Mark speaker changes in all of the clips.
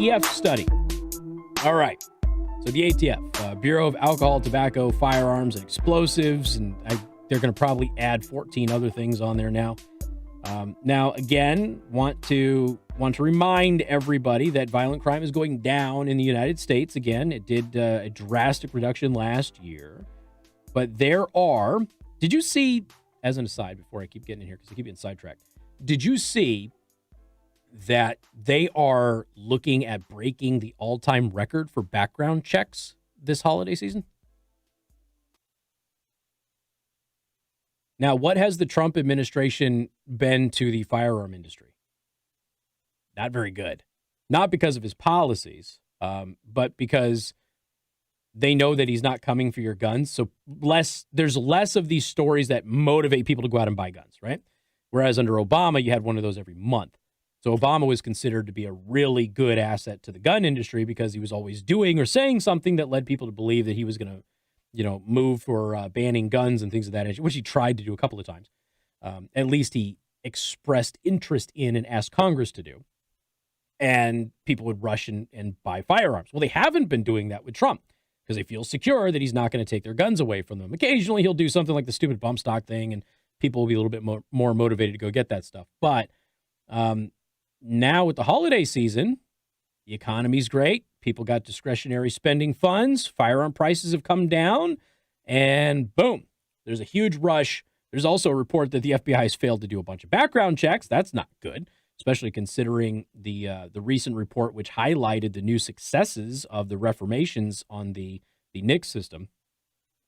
Speaker 1: ATF study. All right. So the ATF, Bureau of Alcohol, Tobacco, Firearms, and Explosives, and they're going to probably add 14 other things on there now. Now, again, want to remind everybody that violent crime is going down in the United States. Again, it did a drastic reduction last year. But did you see, as an aside, before I keep getting in here, because I keep getting sidetracked, did you see that they are looking at breaking the all-time record for background checks this holiday season? Now, what has the Trump administration been to the firearm industry? Not very good. Not because of his policies, but because they know that he's not coming for your guns. So there's less of these stories that motivate people to go out and buy guns, right? Whereas under Obama, you had one of those every month. So Obama was considered to be a really good asset to the gun industry because he was always doing or saying something that led people to believe that he was going to, move for banning guns and things of that nature, which he tried to do a couple of times. At least he expressed interest in and asked Congress to do. And people would rush and buy firearms. Well, they haven't been doing that with Trump because they feel secure that he's not going to take their guns away from them. Occasionally, he'll do something like the stupid bump stock thing, and people will be a little bit more motivated to go get that stuff. But now with the holiday season, the economy's great. People got discretionary spending funds. Firearm prices have come down. And boom, there's a huge rush. There's also a report that the FBI has failed to do a bunch of background checks. That's not good, especially considering the recent report, which highlighted the new successes of the reformations on the NICS system.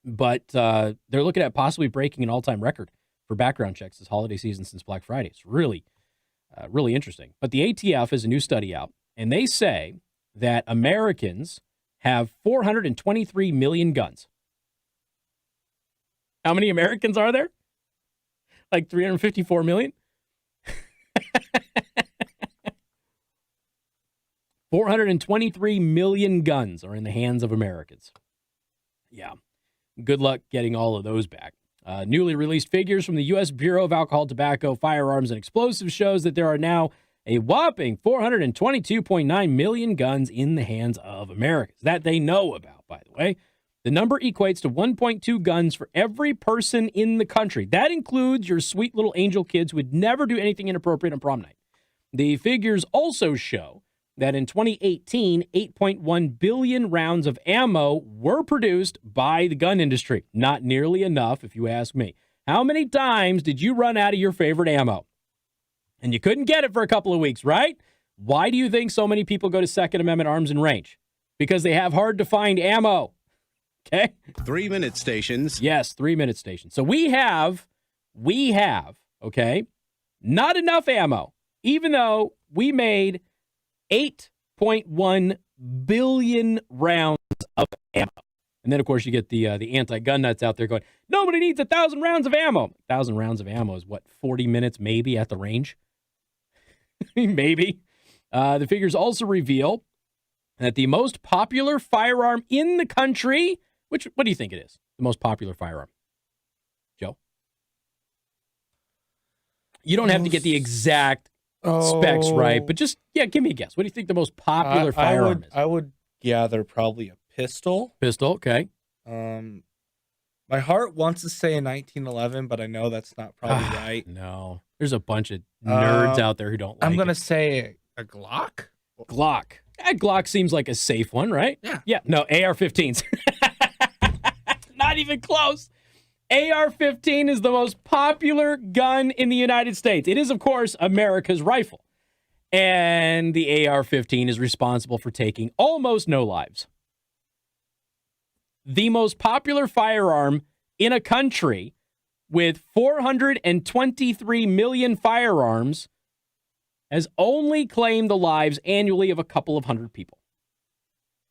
Speaker 1: But they're looking at possibly breaking an all-time record for background checks this holiday season since Black Friday. It's really interesting. But the ATF has a new study out, and they say that Americans have 423 million guns. How many Americans are there? Like 354 million? 423 million guns are in the hands of Americans. Yeah. Good luck getting all of those back. Newly released figures from the U.S. Bureau of Alcohol, Tobacco, Firearms, and Explosives shows that there are now a whopping 422.9 million guns in the hands of Americans. That they know about, by the way. The number equates to 1.2 guns for every person in the country. That includes your sweet little angel kids who would never do anything inappropriate on prom night. The figures also show that in 2018, 8.1 billion rounds of ammo were produced by the gun industry. Not nearly enough, if you ask me. How many times did you run out of your favorite ammo? And you couldn't get it for a couple of weeks, right? Why do you think so many people go to Second Amendment Arms and Range? Because they have hard-to-find ammo. Okay?
Speaker 2: 3-minute stations.
Speaker 1: Yes, 3-minute stations. So we have, okay, not enough ammo, even though we made 8.1 billion rounds of ammo. And then, of course, you get the anti-gun nuts out there going, nobody needs 1,000 rounds of ammo. 1,000 rounds of ammo is, 40 minutes maybe at the range? Maybe. The figures also reveal that the most popular firearm in the country, what do you think it is? The most popular firearm? Joe? You don't have to get the exact specs right, but just, give me a guess. What do you think the most popular firearm is?
Speaker 3: I would gather probably a pistol.
Speaker 1: Pistol, okay.
Speaker 3: My heart wants to say a 1911, but I know that's not probably right.
Speaker 1: No. There's a bunch of nerds out there who don't like
Speaker 3: I'm going to
Speaker 1: it.
Speaker 3: say a Glock.
Speaker 1: Glock. Glock seems like a safe one, right?
Speaker 3: Yeah.
Speaker 1: Yeah. No, AR-15s. Not even close. AR-15 is the most popular gun in the United States. It is, of course, America's rifle. And the AR-15 is responsible for taking almost no lives. The most popular firearm in a country with 423 million firearms has only claimed the lives annually of a couple of hundred people.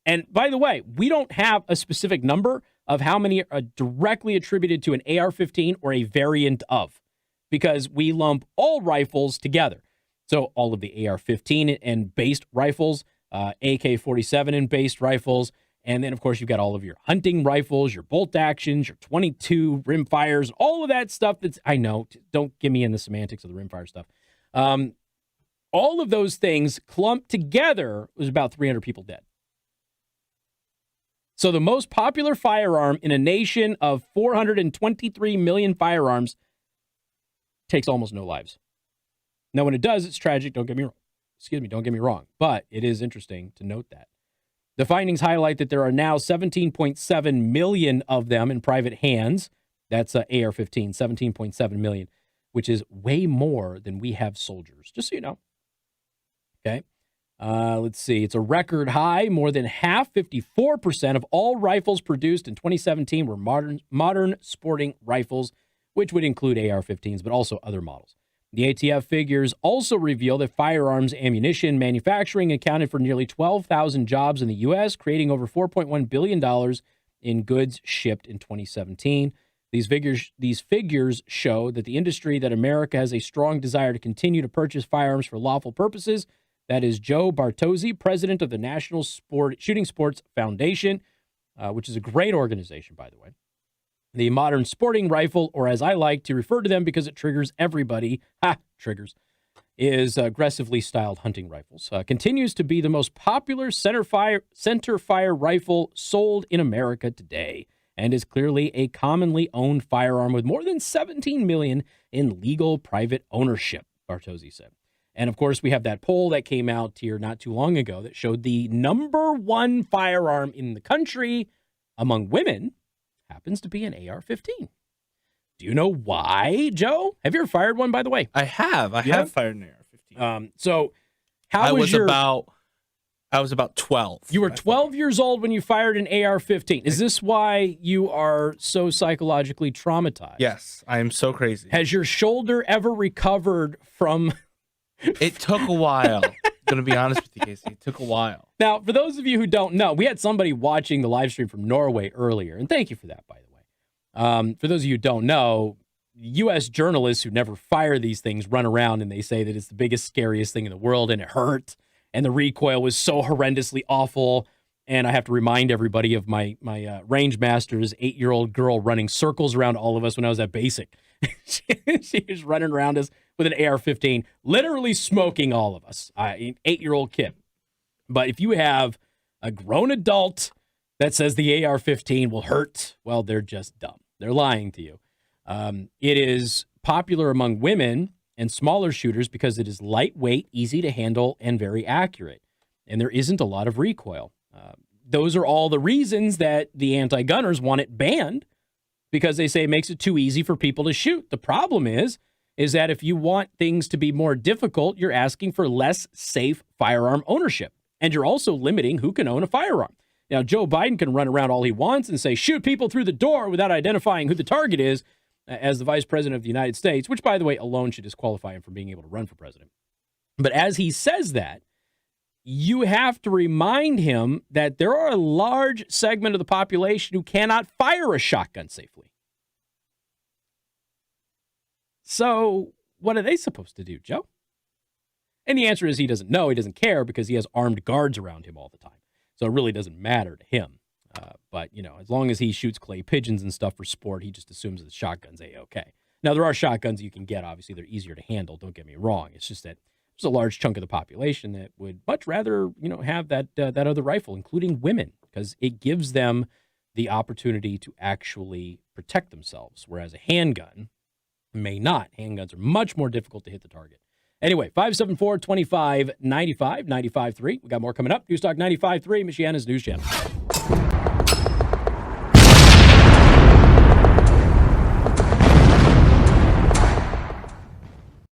Speaker 1: And by the way, we don't have a specific number of how many are directly attributed to an AR-15 or a variant of, because we lump all rifles together. So all of the AR-15 and based rifles, AK-47 and based rifles, and then, of course, you've got all of your hunting rifles, your bolt actions, your 22 rimfires, all of that stuff I know, don't get me in the semantics of the rimfire stuff. All of those things clumped together was about 300 people dead. So the most popular firearm in a nation of 423 million firearms takes almost no lives. Now, when it does, it's tragic. Don't get me wrong. But it is interesting to note that. The findings highlight that there are now 17.7 million of them in private hands. That's AR-15, 17.7 million, which is way more than we have soldiers, just so you know. Okay. Let's see. It's a record high. More than half, 54% of all rifles produced in 2017 were modern sporting rifles, which would include AR-15s, but also other models. The ATF figures also reveal that firearms ammunition manufacturing accounted for nearly 12,000 jobs in the U.S., creating over $4.1 billion in goods shipped in 2017. These figures show that the industry that America has a strong desire to continue to purchase firearms for lawful purposes. That is Joe Bartozzi, president of the National Shooting Sports Foundation, which is a great organization, by the way. The modern sporting rifle, or as I like to refer to them because it triggers everybody, is aggressively styled hunting rifles. Continues to be the most popular center fire rifle sold in America today, and is clearly a commonly owned firearm with more than 17 million in legal private ownership, Bartozzi said. And, of course, we have that poll that came out here not too long ago that showed the number one firearm in the country among women happens to be an AR-15. Do you know why, Joe? Have you ever fired one, by the way?
Speaker 3: I have. I have fired an AR-15.
Speaker 1: So how was your...
Speaker 3: I was about 12.
Speaker 1: You were 12 years old when you fired an AR-15. Is this why you are so psychologically traumatized?
Speaker 3: Yes, I am so crazy.
Speaker 1: Has your shoulder ever recovered from...
Speaker 3: It took a while. I'm going to be honest with you, Casey. It took a while.
Speaker 1: Now, for those of you who don't know, we had somebody watching the live stream from Norway earlier, and thank you for that, by the way. For those of you who don't know, U.S. journalists who never fire these things run around and they say that it's the biggest, scariest thing in the world, and it hurt, and the recoil was so horrendously awful. And I have to remind everybody of my range master's 8-year-old girl running circles around all of us when I was at basic. She was running around us with an AR-15, literally smoking all of us, an 8-year-old kid. But if you have a grown adult that says the AR-15 will hurt, well, they're just dumb. They're lying to you. It is popular among women and smaller shooters because it is lightweight, easy to handle, and very accurate. And there isn't a lot of recoil. Those are all the reasons that the anti-gunners want it banned, because they say it makes it too easy for people to shoot. The problem is that if you want things to be more difficult, you're asking for less safe firearm ownership. And you're also limiting who can own a firearm. Now, Joe Biden can run around all he wants and say, shoot people through the door without identifying who the target is as the vice president of the United States, which, by the way, alone should disqualify him from being able to run for president. But as he says that, you have to remind him that there are a large segment of the population who cannot fire a shotgun safely. So what are they supposed to do, Joe? And the answer is he doesn't know. He doesn't care because he has armed guards around him all the time. So it really doesn't matter to him. But, you know, as long as he shoots clay pigeons and stuff for sport, he just assumes that shotgun's A-okay. Now, there are shotguns you can get. Obviously, they're easier to handle. Don't get me wrong. It's just that there's a large chunk of the population that would much rather, you know, have that other rifle, including women, because it gives them the opportunity to actually protect themselves, whereas a handgun may not. Handguns are much more difficult to hit the target. Anyway, 574-2595, 95.3. We got more coming up. News Talk 95.3, Michiana's News Channel.